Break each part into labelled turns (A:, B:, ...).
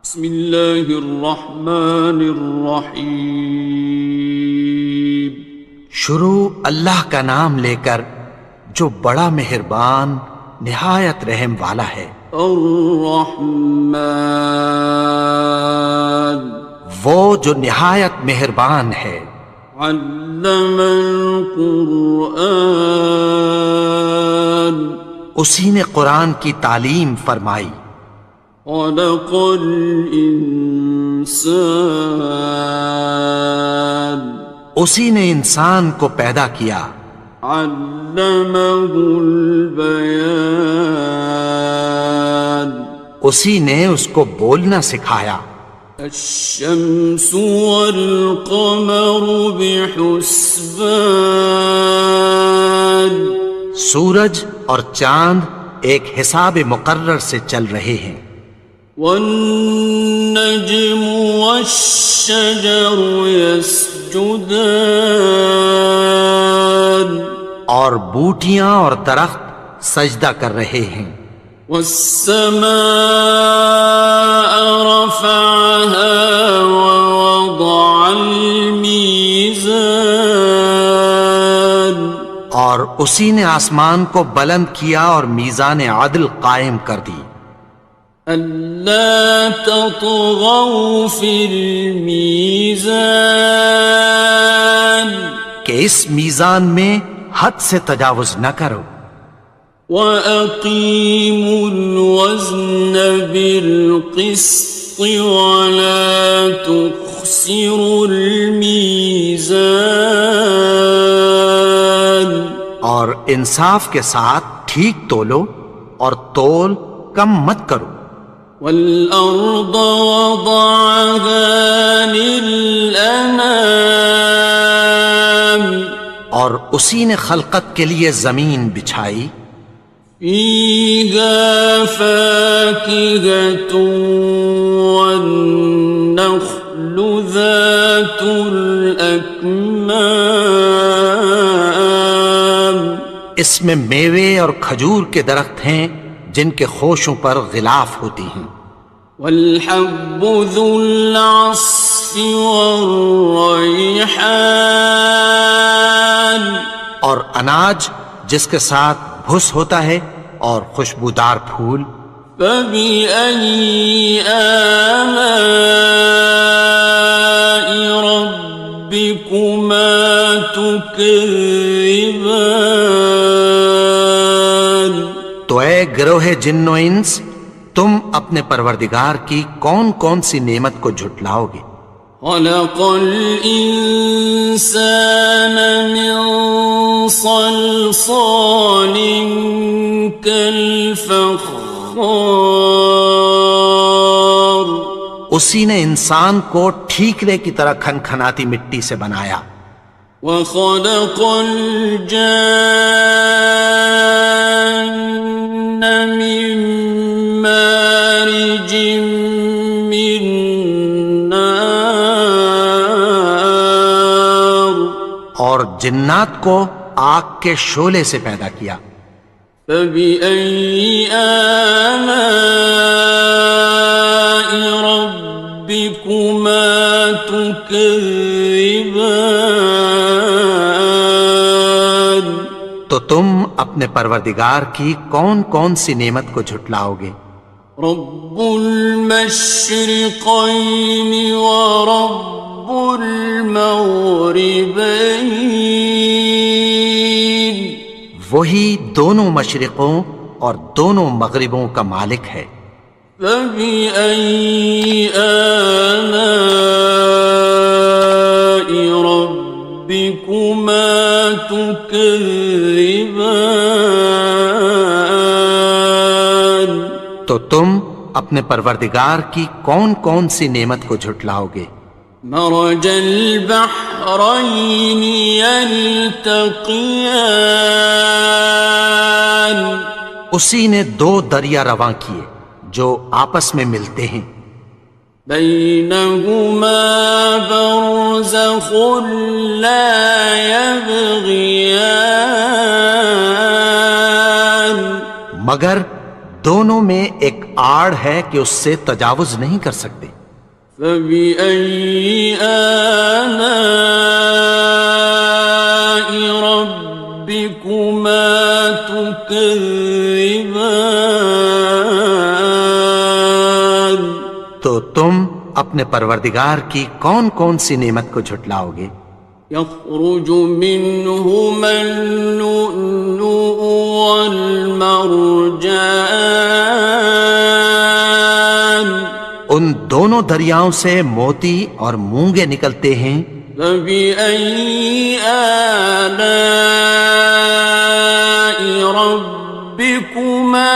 A: بسم اللہ الرحمن الرحیم۔
B: شروع اللہ کا نام لے کر جو بڑا مہربان نہایت رحم والا ہے۔
A: الرحمن،
B: وہ جو نہایت مہربان ہے۔
A: علم القرآن،
B: اسی نے قرآن کی تعلیم فرمائی۔
A: خلق الانسان،
B: اسی نے انسان کو پیدا کیا۔
A: علمہ البیان،
B: اسی نے اس کو بولنا سکھایا۔
A: الشمس والقمر بحسبان،
B: سورج اور چاند ایک حساب مقرر سے چل رہے ہیں۔
A: والنجم والشجر يسجدان،
B: اور بوٹیاں اور درخت سجدہ کر رہے ہیں۔
A: والسماء رفعها ووضع الميزان،
B: اور اسی نے آسمان کو بلند کیا اور میزان عدل قائم کر دی۔
A: ألا تطغوا في الميزان،
B: کہ اس میزان میں حد سے تجاوز نہ کرو۔
A: وَأَقِيمُوا الْوَزْنَ بِالْقِسْطِ وَلَا تُخْسِرُوا الْمِيزَانَ،
B: اور انصاف کے ساتھ ٹھیک تولو اور تول کم مت کرو۔
A: وَالْأَرْضَ وَضَعَهَا لِلْأَنَامِ،
B: اور اسی نے خلقت کے لیے زمین بچھائی۔
A: فِيهَا فَاكِهَةٌ وَالنَّخْلُ ذَاتُ الْأَكْمَامِ،
B: اس میں میوے اور کھجور کے درخت ہیں جن کے خوشوں پر غلاف ہوتی ہیں۔
A: وَالْحَبُّ ذُو الْعَصْفِ وَالرَّيْحَانِ،
B: اور اناج جس کے ساتھ بھس ہوتا ہے اور خوشبودار پھول۔
A: فَبِأَيِّ آلَاءِ رَبِّكُمَا تُكَذِّبَانِ،
B: تو اے گروہ جن و انس، تم اپنے پروردگار کی کون کون سی نعمت کو جھٹلاؤ گے؟
A: خَلَقَ الْإِنسَانَ مِنْ صَلْصَالٍ كَالْفَخَّارِ،
B: اسی نے انسان کو ٹھیکرے کی طرح کھنکھناتی مٹی سے بنایا۔
A: وَخَلَقَ الْجَانَّ مِن مَّارِجٍ مِّن نَّارٍ،
B: اور جنات کو آگ کے شعلے سے پیدا کیا۔
A: فَبِأَيِّ آلَاءِ رَبِّكُمَا تُكَذِّبَانِ،
B: تو تم اپنے پروردگار کی کون کون سی نعمت کو جھٹلاؤ گے؟
A: رب المشرقین ورب المغربین،
B: وہی دونوں مشرقوں اور دونوں مغربوں کا مالک ہے۔
A: فَبِأَيِّ آلَاءِ رَبِّكُمَا تُكَذِّبَانِ،
B: تو تم اپنے پروردگار کی کون کون سی نعمت کو جھٹلاؤ گے؟
A: مرج البحرین یلتقیان،
B: اسی نے دو دریا رواں کیے جو آپس میں ملتے ہیں۔
A: بینہما برزخ لا یبغیان،
B: مگر دونوں میں ایک آڑ ہے کہ اس سے تجاوز نہیں کر سکتے۔
A: فبأي آلاء ربكما تكذبان؟
B: تو تم اپنے پروردگار کی کون کون سی نعمت کو جھٹلاؤ گے؟
A: يخرج منهما اللؤلؤ والمرجان،
B: ان دونوں دریاؤں سے موتی اور مونگے نکلتے ہیں۔
A: فبأي آلاء ربكما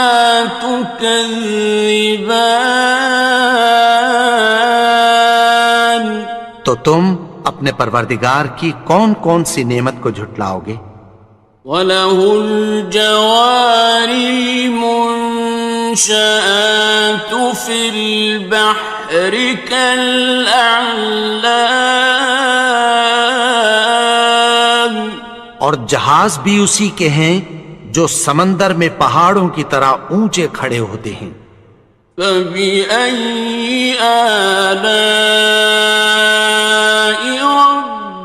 A: تكذبان؟
B: تو تم اپنے پروردگار کی کون کون سی نعمت کو جھٹلاؤ گے؟
A: وَلَهُ الْجَوَارِ الْمُنشَآتُ فِي الْبَحْرِ كَالْأَعْلَامِ،
B: اور جہاز بھی اسی کے ہیں جو سمندر میں پہاڑوں کی طرح اونچے کھڑے ہوتے ہیں۔
A: فَبِأَيِّ آلَاءِ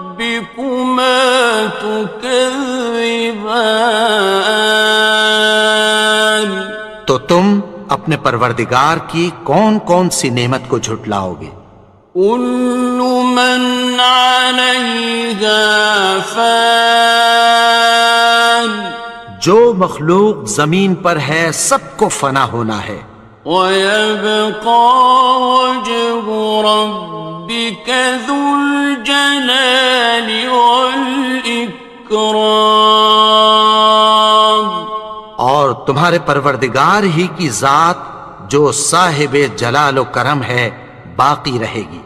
A: رَبِّكُمَا تُكَذِّبَانِ؟
B: تو تم اپنے پروردگار کی کون کون سی نعمت کو جھٹلاؤ گے؟
A: كُلُّ مَنْ عَلَيْهَا فَانٍ،
B: جو مخلوق زمین پر ہے سب کو فنا ہونا ہے۔
A: وَيَبْقَى وَجْهُ رَبِّكَ ذُو الْجَلَالِ وَالْإِكْرَامِ،
B: اور تمہارے پروردگار ہی کی ذات جو صاحب جلال و کرم ہے باقی رہے گی۔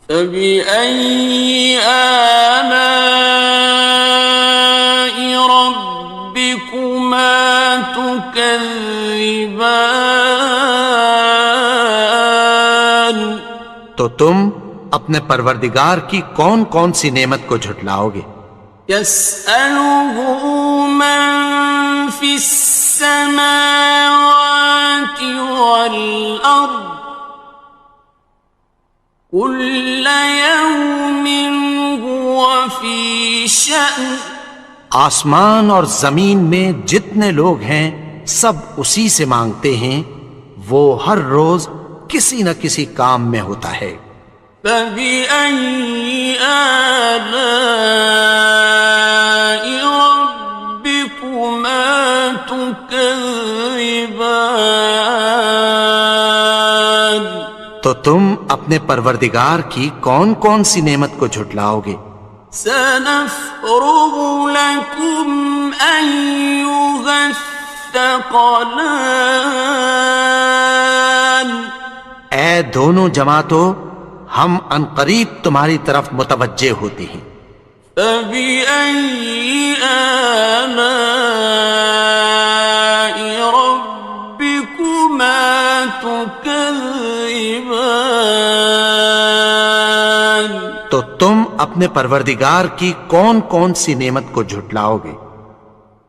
A: فَبِأَيِّ آلَاءِ رَبِّكُمَا تُكَذِّبَانِ؟
B: تو تم اپنے پروردگار کی کون کون سی نعمت کو جھٹلاؤ گے؟
A: يَسْأَلُهُ مَن فِي السَّمَاوَاتِ وَالْأَرْضِ كُلَّ يَوْمٍ هُوَ فِي شَأْنٍ،
B: آسمان اور زمین میں جتنے لوگ ہیں سب اسی سے مانگتے ہیں، وہ ہر روز کسی نہ کسی کام میں ہوتا ہے۔
A: فَبِأَيِّ آلَاءِ رَبِّكُمَا تُكَذِّبَانِ؟
B: تو تم اپنے پروردگار کی کون کون سی نعمت کو جھٹلاؤ گے؟
A: سَنَفْرُغُ لَكُمْ أَيُّهَ الثَّقَلَانِ،
B: اے دونوں جماعتوں، ہم عنقریب تمہاری طرف متوجہ ہوتے ہیں۔
A: فَبِأَيِّ آلَاءِ رَبِّكُمَا تُكَذِّبَانِ؟
B: تو تم اپنے پروردگار کی کون کون سی نعمت کو جھٹلاؤ گے؟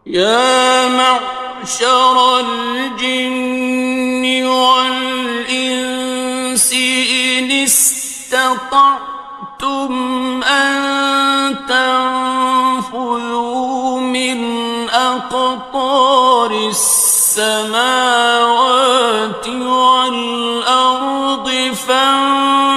A: يَا مَعْشَرَ الْجِنِّ وَالْإِنسِ إِنِ اسْتَطَعْتُمْ أَن تَنفُذُوا مِنْ أَقْطَارِ السَّمَاوَاتِ وَالْأَرْضِ فَانفُذُوا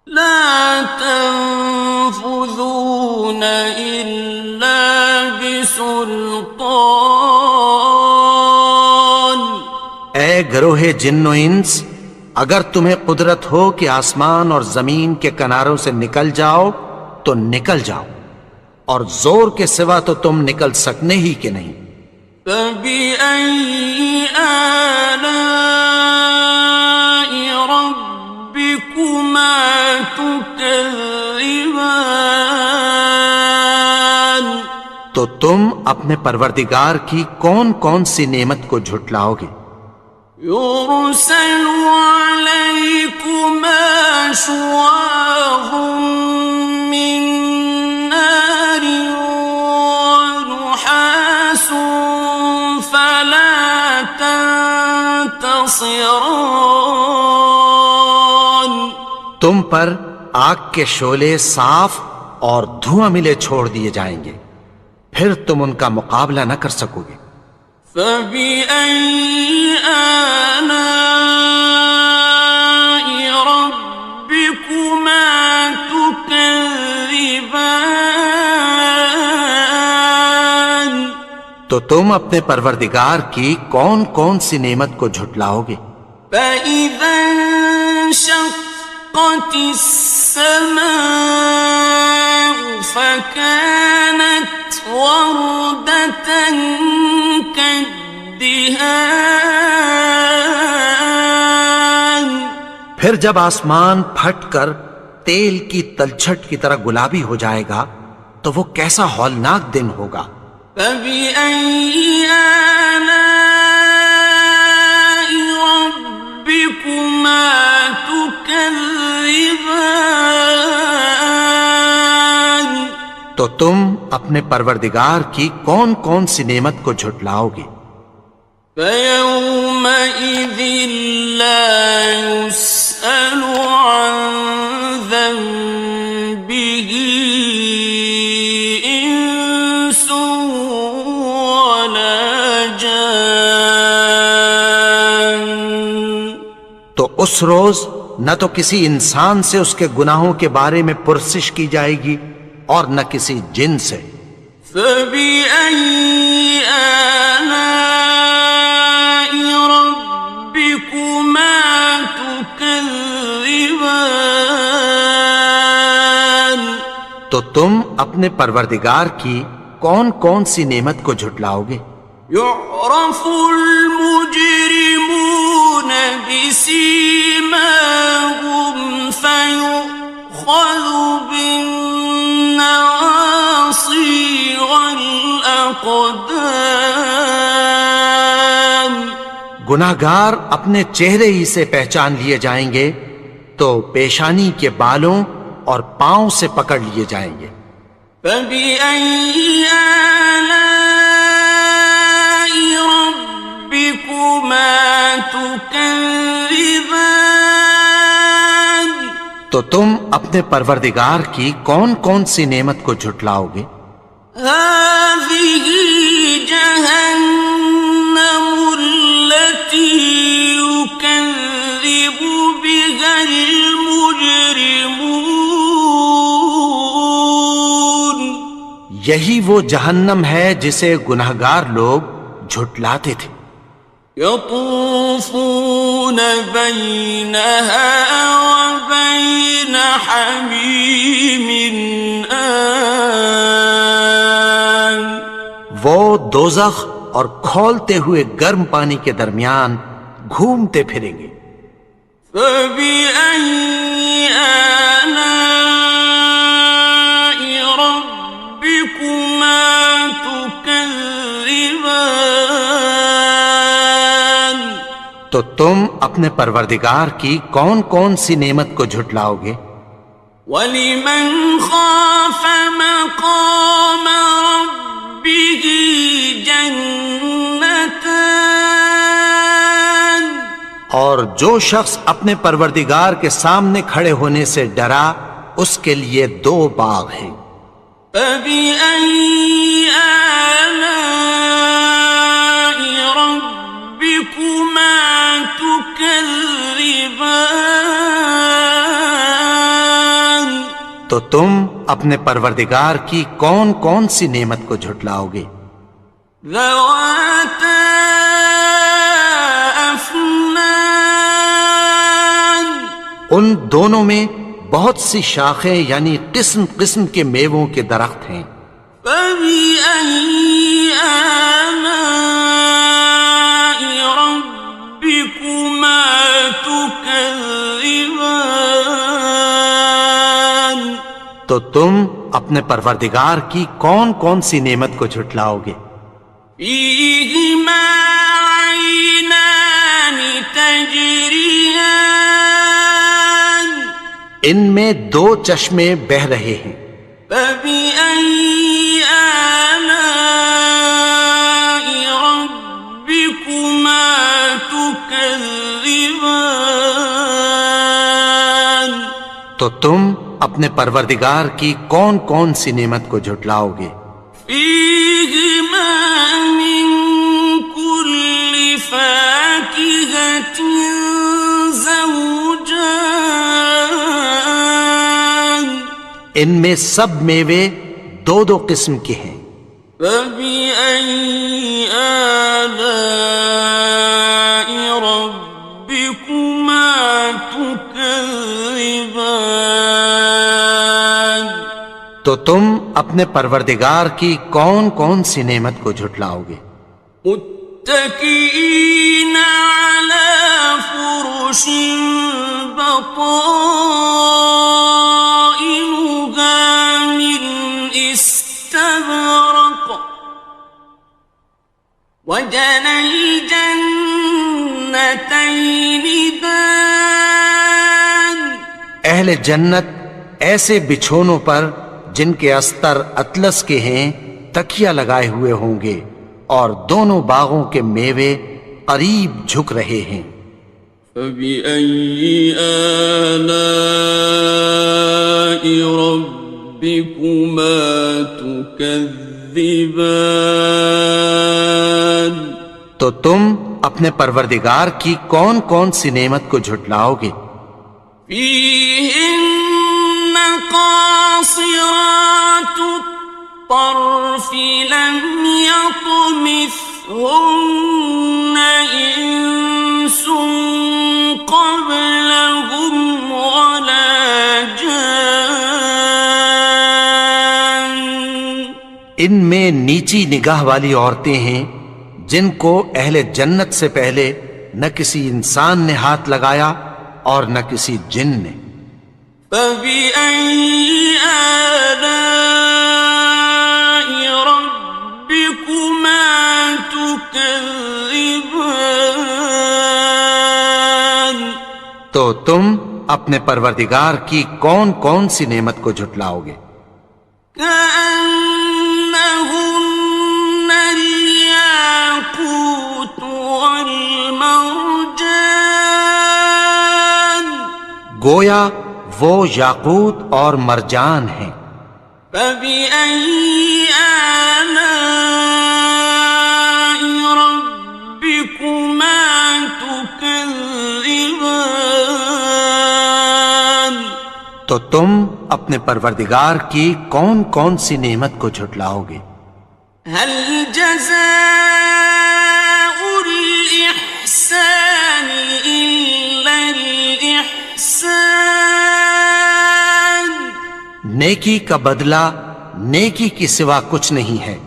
A: لَا تَنفُذُونَ إِلَّا بِسُلْطَانٍ۔
B: اے گروہ جن و انس، اگر تمہیں قدرت ہو کہ آسمان اور زمین کے کناروں سے نکل جاؤ تو نکل جاؤ، اور زور کے سوا تو تم نکل سکنے ہی کہ نہیں۔
A: فَبِأَيِّ آلَاءِ رَبِّكُمَا تُكَذِّبَانِ؟
B: تو تم اپنے پروردگار کی کون کون سی نعمت کو جھٹلاؤ گے؟
A: يُرْسَلُ عَلَيْكُمَا شُوَاظٌ مِّن نَّارٍ وَنُحَاسٌ خاصران.
B: تم پر آگ کے شعلے صاف اور دھواں ملے چھوڑ دیے جائیں گے، پھر تم ان کا مقابلہ نہ کر سکو گے۔
A: فبأي آلاء ربكما تكذبان.
B: تو تم اپنے پروردگار کی کون کون سی نعمت کو جھٹلاؤ گے؟
A: فإذا انشقت السماء فكانت وردة كالدهان.
B: پھر جب آسمان پھٹ کر تیل کی تلچھٹ کی طرح گلابی ہو جائے گا تو وہ کیسا ہولناک دن ہوگا۔
A: فبأي آلاء ربكما تكذبان.
B: تو تم اپنے پروردگار کی کون کون سی نعمت کو جھٹلاؤ گے؟
A: فيومئذ لا يسأل عن ذنبه إنس ولا جان.
B: تو اس روز نہ تو کسی انسان سے اس کے گناہوں کے بارے میں پرسش کی جائے گی اور نہ کسی جن سے۔
A: فبأي آلاء ربكما تكذبان.
B: تو تم اپنے پروردگار کی کون کون سی نعمت کو جھٹلاؤ گے؟
A: يعرف المجرمون بسيماهم فيؤخذ بالنواصي والأقدام.
B: گناہگار اپنے چہرے ہی سے پہچان لیے جائیں گے تو پیشانی کے بالوں اور پاؤں سے پکڑ لیے جائیں گے۔
A: فبأي آلاء ربكما تكذبان.
B: تو تم اپنے پروردگار کی کون کون سی نعمت کو جھٹلاؤ گے؟
A: هذه جهنم التي يكذب بها المجرمون.
B: یہی وہ جہنم ہے جسے گناہگار لوگ جھٹلاتے تھے۔
A: يطوفون بينها وبين حميم آن.
B: وہ دوزخ اور کھولتے ہوئے گرم پانی کے درمیان گھومتے پھریں گے۔
A: فبأي آلاء ربكما تكذبان.
B: تو تم اپنے پروردگار کی کون کون سی نعمت کو جھٹلاؤ گے؟
A: وَلِمَنْ خَافَ مَقَامَ رَبِّهِ جَنَّتَانِ.
B: اور جو شخص اپنے پروردگار کے سامنے کھڑے ہونے سے ڈرا اس کے لیے دو باغ ہیں۔
A: فَبِأَيِّ آلَاءِ رَبِّكُمَا تُكَذِّبَانِ.
B: تو تم اپنے پروردگار کی کون کون سی نعمت کو جھٹلاؤ گے؟
A: ذَوَاتَا أَفْنَانٍ.
B: ان دونوں میں بہت سی شاخیں یعنی قسم قسم کے میووں کے درخت ہیں۔
A: فَبِأَيِّ آلَاءِ رَبِّكُمَا تُكَذِّبَانِ.
B: تو تم اپنے پروردگار کی کون کون سی نعمت کو جھٹلاؤ گے؟
A: فِيهِمَا عَيْنَانِ تَجْرِيَانِ.
B: ان میں دو چشمے بہہ رہے ہیں۔
A: فَبِأَيِّ آلَاءِ رَبِّكُمَا تُكَذِّبَانِ. تكذبان
B: تو تم اپنے پروردگار کی کون کون سی نعمت کو جھٹلاؤ گے؟
A: فيهما من كل فاكهة زوجان
B: ان میں سب میوے دو دو قسم کے ہیں۔
A: فبأي آلاء ربكما تكذبان
B: تو تم اپنے پروردگار کی کون کون سی نعمت کو جھٹلاؤ گے؟
A: متكئين على فرش بطائنها من استبرق وجنى الجنتين دان
B: اہل جنت ایسے بچھونوں پر جن کے استر اطلس کے ہیں تکیہ لگائے ہوئے ہوں گے اور دونوں باغوں کے میوے قریب جھک رہے ہیں۔
A: فبأي آلاء ربكما تكذبان
B: تو تم اپنے پروردگار کی کون کون سی نعمت کو جھٹلاؤ گے؟
A: فيهن قاصرات الطرف لم يطمثهن إنس قبلهم ولا جان
B: ان میں نیچی نگاہ والی عورتیں ہیں جن کو اہل جنت سے پہلے نہ کسی انسان نے ہاتھ لگایا اور نہ کسی جن نے۔
A: فبأي آلاء ربكما تكذبان
B: تو تم اپنے پروردگار کی کون کون سی نعمت کو جھٹلاؤ گے؟
A: كأنهن الياقوت والمرجان
B: گویا وہ یاقوت اور مرجان ہیں۔
A: فبأي آلاء ربكما تكذبان
B: تو تم اپنے پروردگار کی کون کون سی نعمت کو جھٹلاؤ گے؟
A: هل جزاء الإحسان إلا الإحسان
B: نیکی کا بدلہ نیکی کی سوا کچھ نہیں ہے۔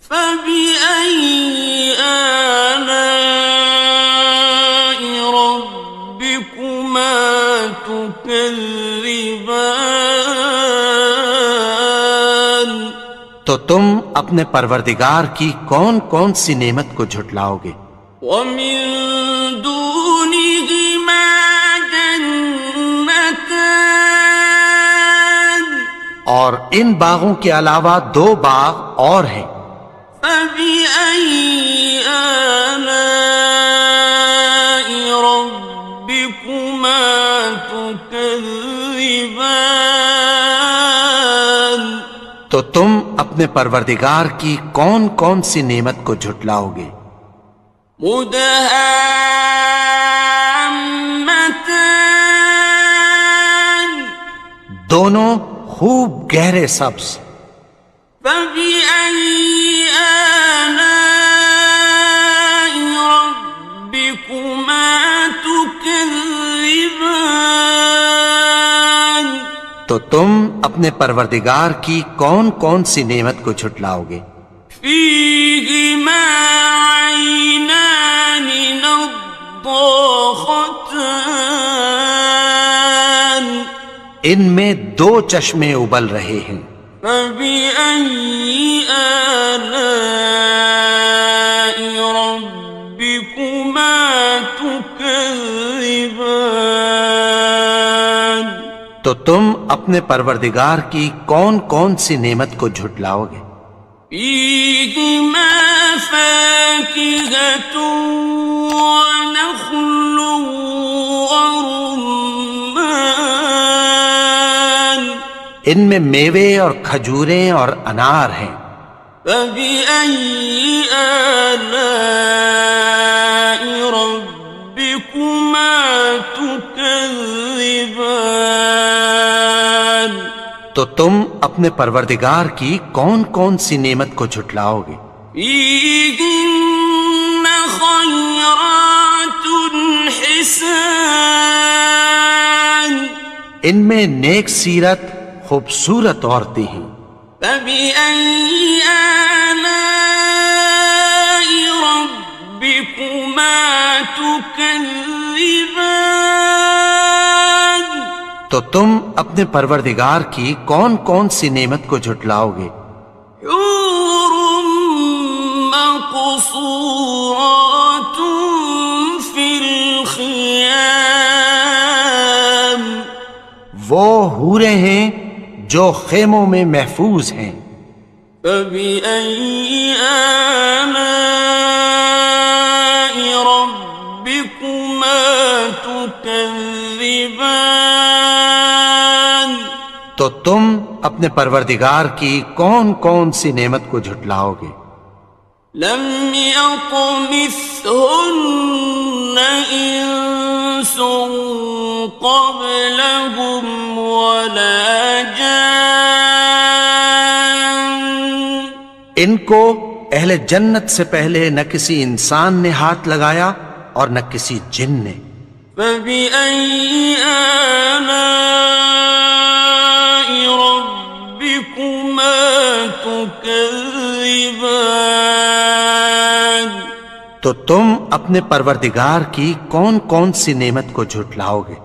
A: فبأي آلاء ربكما تكذبان
B: تو تم اپنے پروردگار کی کون کون سی نعمت کو جھٹلاؤ گے؟
A: ومن دونهما جنتان
B: اور ان باغوں کے علاوہ دو باغ اور ہیں۔
A: فبأي آلاء ربكما تكذبان
B: تو تم اپنے پروردگار کی کون کون سی نعمت کو جھٹلاؤ گے؟
A: مدهامتان
B: دونوں خوب گہرے سبز۔
A: فبأي آلاء ربكما تكذبان
B: تو تم اپنے پروردگار کی کون کون سی نعمت کو جھٹلاؤ گے؟
A: فيهما عينان نضاختان
B: ان میں دو چشمے ابل رہے ہیں۔
A: فبأي آلاء ربكما تكذبان
B: تو تم اپنے پروردگار کی کون کون سی نعمت کو جھٹلاؤ گے؟
A: فيهما فاكهة ونخل ورمان
B: ان میں میوے اور کھجوریں اور انار ہیں.
A: فبأي آلاء ربكما تكذبان
B: تو تم اپنے پروردگار کی کون کون سی نعمت کو جھٹلاؤ گے؟
A: فيهن خيرات حسان
B: ان میں نیک سیرت خوبصورت عورتیں ہیں.
A: فبأي آلاء ربكما تكذبان
B: تو تم اپنے پروردگار کی کون کون سی نعمت کو جھٹلاؤ گے؟
A: حور مقصورات في الخيام
B: وہ حوریں ہیں جو خیموں میں محفوظ ہیں.
A: فبأي آلاء ربكما تكذبان
B: تو تم اپنے پروردگار کی کون کون سی نعمت کو جھٹلاؤ گے؟
A: لم يطمثهن إنس قبلهم ولا جان
B: ان کو اہل جنت سے پہلے نہ کسی انسان نے ہاتھ لگایا اور نہ کسی جن نے.
A: فبأي آلاء ربكما تكذبان
B: تو تم اپنے پروردگار کی کون کون سی نعمت کو جھٹلاؤ گے؟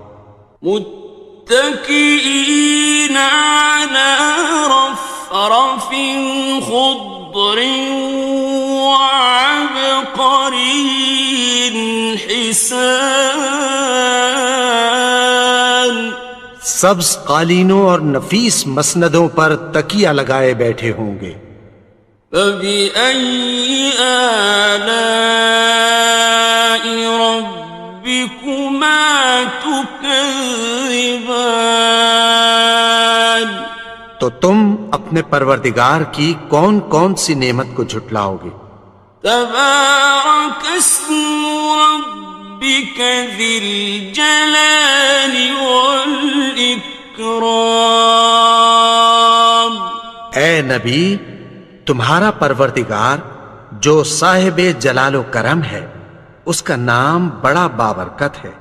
A: متكئين على رفرف خضر وعبقري حسان
B: سبز قالینوں اور نفیس مسندوں پر تکیہ لگائے بیٹھے ہوں گے.
A: فبأي آلاء ربكما تكذبان
B: تو تم اپنے پروردگار کی کون کون سی نعمت کو جھٹلاؤ گے؟
A: تبارك اسم ربك ذي الجلال والإكرام
B: اے نبی، تمہارا پروردگار جو صاحب جلال و کرم ہے، اس کا نام بڑا بابرکت ہے.